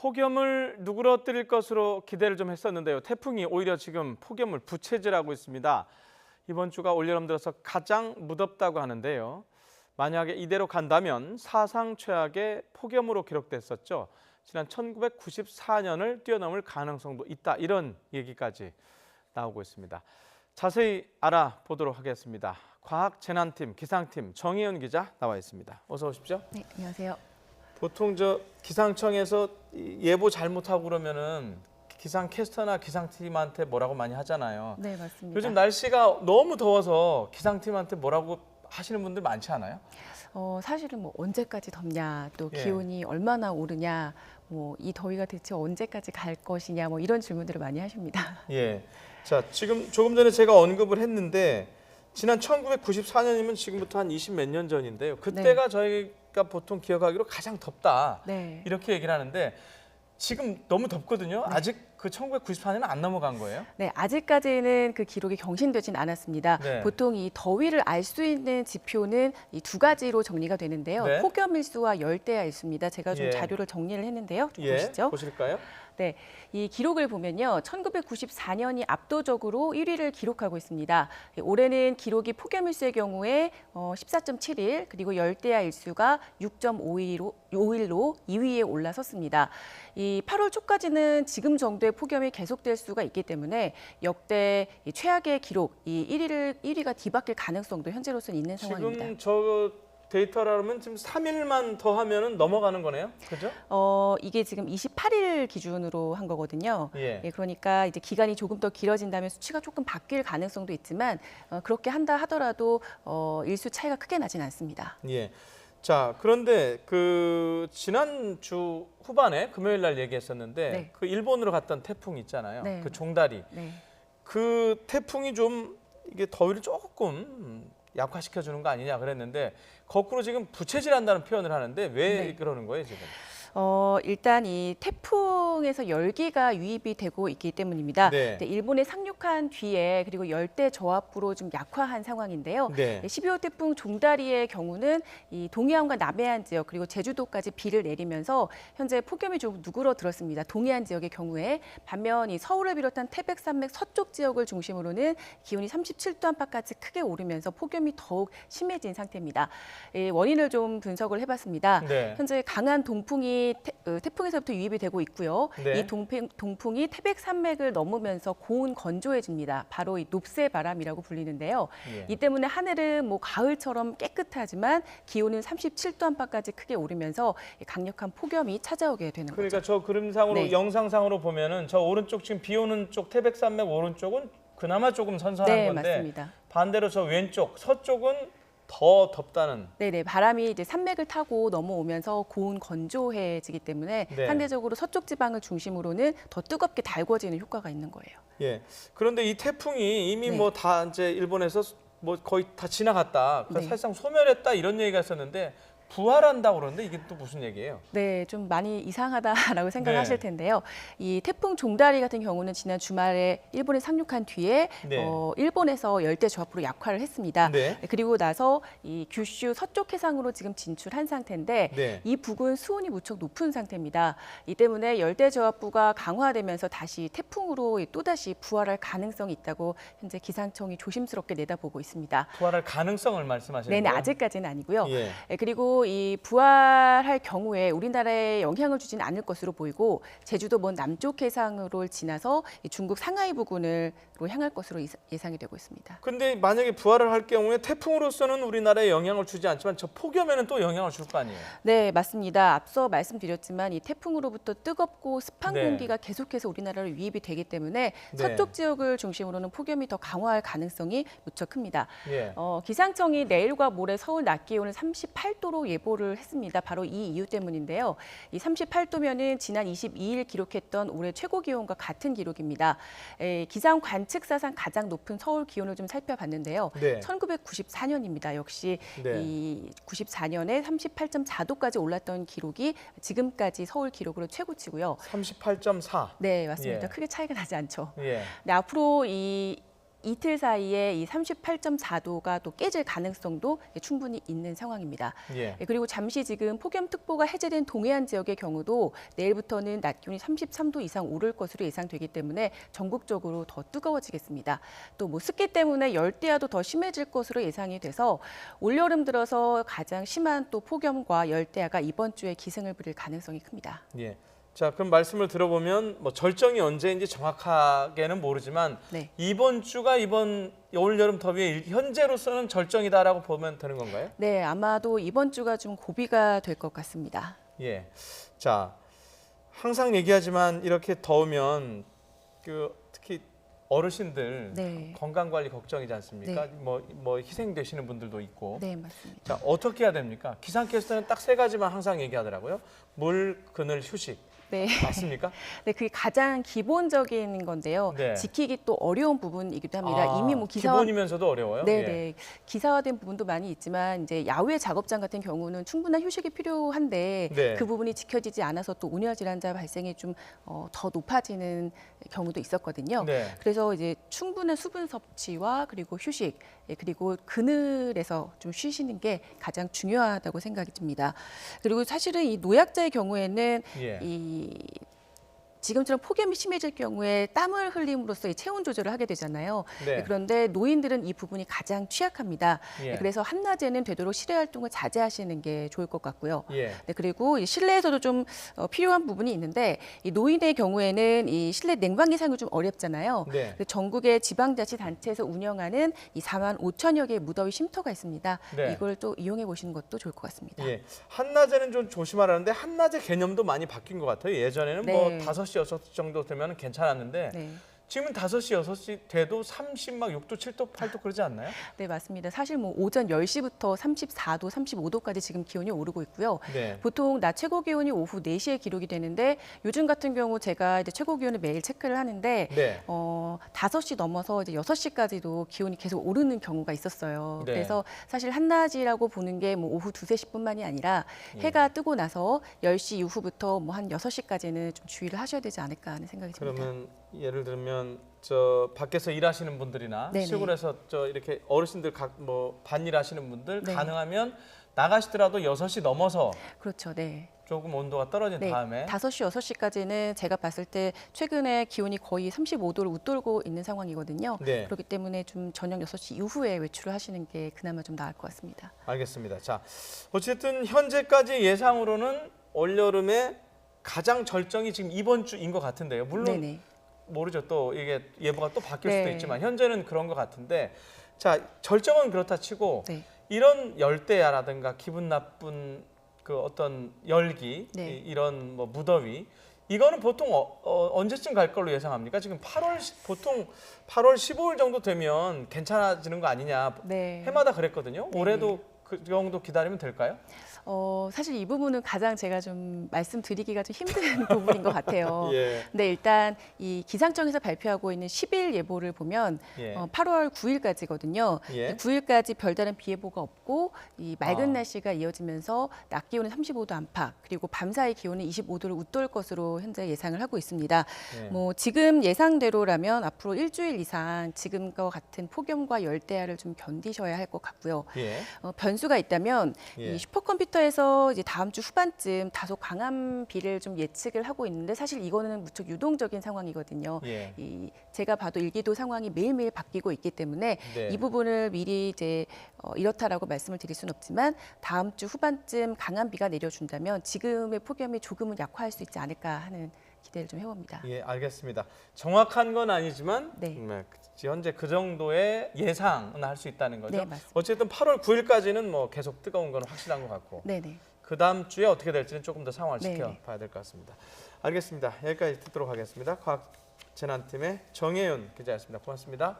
폭염을 누그러뜨릴 것으로 기대를 좀 했었는데요. 태풍이 오히려 지금 폭염을 부채질하고 있습니다. 이번 주가 올여름 들어서 가장 무덥다고 하는데요. 만약에 이대로 간다면 사상 최악의 폭염으로 기록됐었죠. 지난 1994년을 뛰어넘을 가능성도 있다. 이런 얘기까지 나오고 있습니다. 자세히 알아보도록 하겠습니다. 과학재난팀, 기상팀 정희연 기자 나와 있습니다. 어서 오십시오. 네, 안녕하세요. 보통 기상청에서 예보 잘못하고 그러면은 기상캐스터나 기상팀한테 뭐라고 많이 하잖아요. 네, 맞습니다. 요즘 날씨가 너무 더워서 기상팀한테 뭐라고 하시는 분들 많지 않아요? 사실은 뭐 언제까지 덥냐, 또 예. 기온이 얼마나 오르냐, 뭐 이 더위가 대체 언제까지 갈 것이냐, 뭐 이런 질문들을 많이 하십니다. 예. 자, 지금 조금 전에 제가 언급을 했는데 지난 1994년이면 지금부터 한 20 몇 년 전인데요. 그때가 저희가 보통 기억하기로 가장 덥다. 네. 이렇게 얘기를 하는데 지금 너무 덥거든요. 네. 아직 그 1994년은 안 넘어간 거예요? 네, 아직까지는 그 기록이 경신되진 않았습니다. 네. 보통 이 더위를 알 수 있는 지표는 이 두 가지로 정리가 되는데요. 네. 폭염일수와 열대야일수입니다. 제가 좀 예. 자료를 정리를 했는데요. 좀 예. 보시죠. 보실까요? 네, 이 기록을 보면요. 1994년이 압도적으로 1위를 기록하고 있습니다. 올해는 기록이 폭염일수의 경우에 14.7일, 그리고 열대야 일수가 6.5일로 2위에 올라섰습니다. 이 8월 초까지는 지금 정도의 폭염이 계속될 수가 있기 때문에 역대 최악의 기록, 이 1위가 뒤바뀔 가능성도 현재로서는 있는 상황입니다. 지금 저 데이터라면 지금 3일만 더 하면은 넘어가는 거네요. 그죠? 이게 지금 28일 기준으로 한 거거든요. 예. 그러니까 이제 기간이 조금 더 길어진다면 수치가 조금 바뀔 가능성도 있지만 그렇게 한다 하더라도 일수 차이가 크게 나진 않습니다. 예. 자, 그런데 그 지난 주 후반에 금요일 날 얘기했었는데 네. 그 일본으로 갔던 태풍 있잖아요. 네. 그 종다리. 네. 그 태풍이 좀 이게 더위를 조금 약화시켜 주는 거 아니냐 그랬는데 거꾸로 지금 부채질한다는 표현을 하는데 왜 네. 그러는 거예요, 지금? 일단 이 태풍에서 열기가 유입이 되고 있기 때문입니다. 네. 일본에 상륙한 뒤에 그리고 열대 저압부로 좀 약화한 상황인데요. 네. 12호 태풍 종다리의 경우는 이 동해안과 남해안 지역 그리고 제주도까지 비를 내리면서 현재 폭염이 좀 누그러들었습니다. 동해안 지역의 경우에 반면 이 서울을 비롯한 태백산맥 서쪽 지역을 중심으로는 기온이 37도 안팎까지 크게 오르면서 폭염이 더욱 심해진 상태입니다. 원인을 좀 분석을 해봤습니다. 네. 현재 강한 동풍이 태풍에서부터 유입이 되고 있고요. 네. 이 동풍이 태백산맥을 넘으면서 고온 건조해집니다. 바로 이 높새 바람이라고 불리는데요. 예. 이 때문에 하늘은 뭐 가을처럼 깨끗하지만 기온은 37도 안팎까지 크게 오르면서 강력한 폭염이 찾아오게 되는 그러니까 거죠. 저 그림상으로 네. 영상상으로 보면은 저 오른쪽 지금 비 오는 쪽 태백산맥 오른쪽은 그나마 조금 선선한 네, 건데 맞습니다. 반대로 저 왼쪽 서쪽은 더 덥다는. 네네, 바람이 이제 산맥을 타고 넘어오면서 고온 건조해지기 때문에 네. 상대적으로 서쪽 지방을 중심으로는 더 뜨겁게 달궈지는 효과가 있는 거예요. 예. 그런데 이 태풍이 이미 네. 뭐 다 이제 일본에서 뭐 거의 다 지나갔다. 네. 사실상 소멸했다 이런 얘기가 있었는데 부활한다고 그러는데 이게 또 무슨 얘기예요? 네, 좀 많이 이상하다라고 생각하실 네. 텐데요. 이 태풍 종다리 같은 경우는 지난 주말에 일본에 상륙한 뒤에 네. 일본에서 열대 저압부로 약화를 했습니다. 네. 그리고 나서 이 규슈 서쪽 해상으로 지금 진출한 상태인데 네. 이 부근 수온이 무척 높은 상태입니다. 이 때문에 열대 저압부가 강화되면서 다시 태풍으로 또다시 부활할 가능성이 있다고 현재 기상청이 조심스럽게 내다보고 있습니다. 부활할 가능성을 말씀하시는 네네, 거예요? 아직까지는 아니고요. 예. 그리고 이 부활할 경우에 우리나라에 영향을 주지는 않을 것으로 보이고 제주도 먼 남쪽 해상으로 지나서 이 중국 상하이 부근으로 향할 것으로 예상이 되고 있습니다. 근데 만약에 부활을 할 경우에 태풍으로서는 우리나라에 영향을 주지 않지만 저 폭염에는 또 영향을 줄 거 아니에요? 네, 맞습니다. 앞서 말씀드렸지만 이 태풍으로부터 뜨겁고 습한 네. 공기가 계속해서 우리나라로 유입이 되기 때문에 네. 서쪽 지역을 중심으로는 폭염이 더 강화할 가능성이 무척 큽니다. 예. 기상청이 내일과 모레 서울 낮 기온을 38도로 예보를 했습니다. 바로 이 이유 때문인데요. 이 38도면은 지난 22일 기록했던 올해 최고 기온과 같은 기록입니다. 기상 관측사상 가장 높은 서울 기온을 좀 살펴봤는데요. 네. 1994년입니다. 역시 네. 이 94년에 38.4도까지 올랐던 기록이 지금까지 서울 기록으로 최고치고요. 38.4. 네, 맞습니다. 예. 크게 차이가 나지 않죠. 예. 네, 앞으로 이 이틀 사이에 이 38.4도가 또 깨질 가능성도 충분히 있는 상황입니다. 예. 그리고 잠시 지금 폭염특보가 해제된 동해안 지역의 경우도 내일부터는 낮 기온이 33도 이상 오를 것으로 예상되기 때문에 전국적으로 더 뜨거워지겠습니다. 또 뭐 습기 때문에 열대야도 더 심해질 것으로 예상이 돼서 올여름 들어서 가장 심한 또 폭염과 열대야가 이번 주에 기승을 부릴 가능성이 큽니다. 예. 자, 그럼 말씀을 들어보면 뭐 절정이 언제인지 정확하게는 모르지만 네. 이번 주가 이번 올 여름 더위의 현재로서는 절정이다라고 보면 되는 건가요? 네, 아마도 이번 주가 좀 고비가 될 것 같습니다. 예. 자, 항상 얘기하지만 이렇게 더우면 특히 어르신들 네. 건강 관리 걱정이지 않습니까? 네. 뭐 희생되시는 분들도 있고. 네, 맞습니다. 자, 어떻게 해야 됩니까? 기상캐스터는 딱 세 가지만 항상 얘기하더라고요. 물, 그늘, 휴식. 네. 맞습니까? 네, 그게 가장 기본적인 건데요. 네. 지키기 또 어려운 부분이기도 합니다. 이미 뭐 기사화 기본이면서도 어려워요. 네, 예. 네. 기사화된 부분도 많이 있지만 이제 야외 작업장 같은 경우는 충분한 휴식이 필요한데 네. 그 부분이 지켜지지 않아서 또 온열 질환자 발생이 좀 더 높아지는 경우도 있었거든요. 네. 그래서 이제 충분한 수분 섭취와 그리고 휴식 그리고 그늘에서 좀 쉬시는 게 가장 중요하다고 생각이 듭니다. 그리고 사실은 이 노약자의 경우에는 예. 이 지금처럼 폭염이 심해질 경우에 땀을 흘림으로써 이 체온 조절을 하게 되잖아요. 네. 그런데 노인들은 이 부분이 가장 취약합니다. 예. 그래서 한낮에는 되도록 실외 활동을 자제하시는 게 좋을 것 같고요. 예. 네, 그리고 이 실내에서도 좀 필요한 부분이 있는데 이 노인의 경우에는 이 실내 냉방기 사용이 좀 어렵잖아요. 네. 그래서 전국의 지방자치단체에서 운영하는 이 4만 5천여 개의 무더위 쉼터가 있습니다. 네. 이걸 또 이용해 보시는 것도 좋을 것 같습니다. 예. 한낮에는 좀 조심하라는데 한낮의 개념도 많이 바뀐 것 같아요. 예전에는 뭐 네. 5시, 6시 정도 되면 괜찮았는데 네. 지금은 5시, 6시 돼도 6도, 7도, 8도 그러지 않나요? 네, 맞습니다. 사실 뭐 오전 10시부터 34도, 35도까지 지금 기온이 오르고 있고요. 네. 보통 낮 최고 기온이 오후 4시에 기록이 되는데 요즘 같은 경우 제가 이제 최고 기온을 매일 체크를 하는데 네. 5시 넘어서 이제 6시까지도 기온이 계속 오르는 경우가 있었어요. 네. 그래서 사실 한낮이라고 보는 게 뭐 오후 2, 3시뿐만이 아니라 예. 해가 뜨고 나서 10시 이후부터 뭐 한 6시까지는 좀 주의를 하셔야 되지 않을까 하는 생각이 듭니다. 그러면 예를 들면 저 밖에서 일하시는 분들이나 네네. 시골에서 저 이렇게 어르신들 뭐 반일하시는 분들 네. 가능하면 나가시더라도 6시 넘어서 그렇죠. 네. 조금 온도가 떨어진 네, 다음에 5시, 6시까지는 제가 봤을 때 최근에 기온이 거의 35도를 웃돌고 있는 상황이거든요. 네. 그렇기 때문에 좀 저녁 6시 이후에 외출을 하시는 게 그나마 좀 나을 것 같습니다. 알겠습니다. 자, 어쨌든 현재까지 예상으로는 올여름에 가장 절정이 지금 이번 주인 것 같은데요. 물론 네네. 모르죠. 또 이게 예보가 또 바뀔 네. 수도 있지만 현재는 그런 것 같은데 자, 절정은 그렇다 치고 네. 이런 열대야라든가 기분 나쁜 그 어떤 열기 네. 이런 뭐 무더위 이거는 보통 언제쯤 갈 걸로 예상합니까? 지금 보통 8월 15일 정도 되면 괜찮아지는 거 아니냐 네. 해마다 그랬거든요. 네. 올해도 그 정도 기다리면 될까요? 사실 이 부분은 가장 제가 좀 말씀드리기가 좀 힘든 부분인 것 같아요. 예. 근데 일단 이 기상청에서 발표하고 있는 10일 예보를 보면 예. 8월 9일까지거든요. 예. 9일까지 별다른 비 예보가 없고 이 맑은 아. 날씨가 이어지면서 낮 기온은 35도 안팎 그리고 밤사이 기온은 25도를 웃돌 것으로 현재 예상을 하고 있습니다. 예. 뭐 지금 예상대로라면 앞으로 일주일 이상 지금과 같은 폭염과 열대야를 좀 견디셔야 할 것 같고요. 예. 변수가 있다면 예. 이 슈퍼컴퓨터에서 이제 다음 주 후반쯤 다소 강한 비를 좀 예측을 하고 있는데 사실 이거는 무척 유동적인 상황이거든요. 예. 제가 봐도 일기도 상황이 매일매일 바뀌고 있기 때문에 네. 이 부분을 미리 이제 이렇다라고 말씀을 드릴 수는 없지만 다음 주 후반쯤 강한 비가 내려준다면 지금의 폭염이 조금은 약화할 수 있지 않을까 하는 기대를 좀 해봅니다. 예, 알겠습니다. 정확한 건 아니지만 네. 현재 그 정도의 예상은 할 수 있다는 거죠. 네, 맞습니다. 어쨌든 8월 9일까지는 뭐 계속 뜨거운 건 확실한 것 같고 네네. 그 다음 주에 어떻게 될지는 조금 더 상황을 네네. 지켜봐야 될 것 같습니다. 알겠습니다. 여기까지 듣도록 하겠습니다. 과학재난팀의 정혜윤 기자였습니다. 고맙습니다.